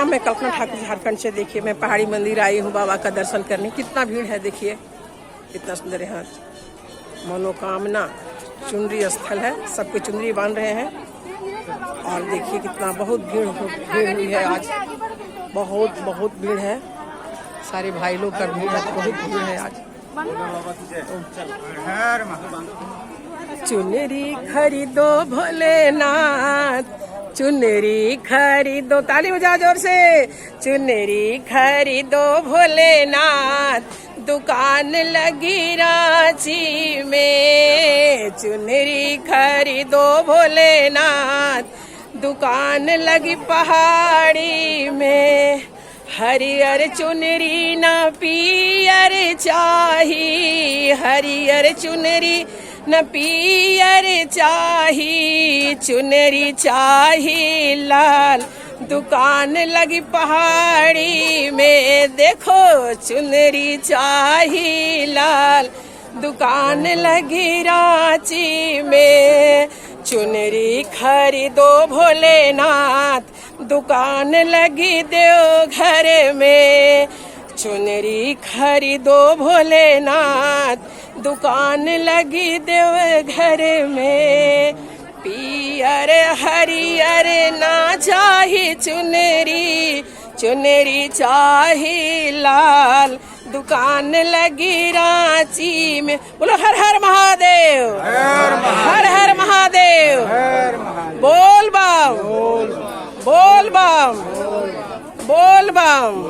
प्रणाम, मैं कल्पना ठाकुर झारखंड से। देखिए मैं पहाड़ी मंदिर आई हूँ बाबा का दर्शन करने। कितना भीड़ है, देखिए कितना सुंदर यहाँ मनोकामना चुनरी स्थल है। सबके चुनरी बांध रहे हैं और देखिए कितना बहुत भीड़ हुई है आज। बहुत भीड़ है, सारे भाई लोग का भीड़ है, बहुत भीड़ है आज। चुनरी खरीदो भोलेनाथ, चुनरी खरीदो, ताली बजाओ जोर से। चुनरी खरीदो भोलेनाथ, दुकान लगी रांची में। चुनरी खरीदो भोलेनाथ, दुकान लगी पहाड़ी में। हरियर चुनरी न पियर चाही, हरियर चुनरी न पियर चाही, चुनरी चाही लाल, दुकान लगी पहाड़ी में। देखो चुनरी चाही लाल, दुकान लगी रांची में। चुनरी खरीदो भोलेनाथ, दुकान लगी देवघर में। चुनरी खरीदो भोलेनाथ, दुकान लगी देवघर में। पियर हरियर ना चाही चुनरी, चुनरी चाही लाल, दुकान लगी रांची में। बोलो हर हर महादेव, हर हर महादेव, बोल बम, बोल बम, बोल बम।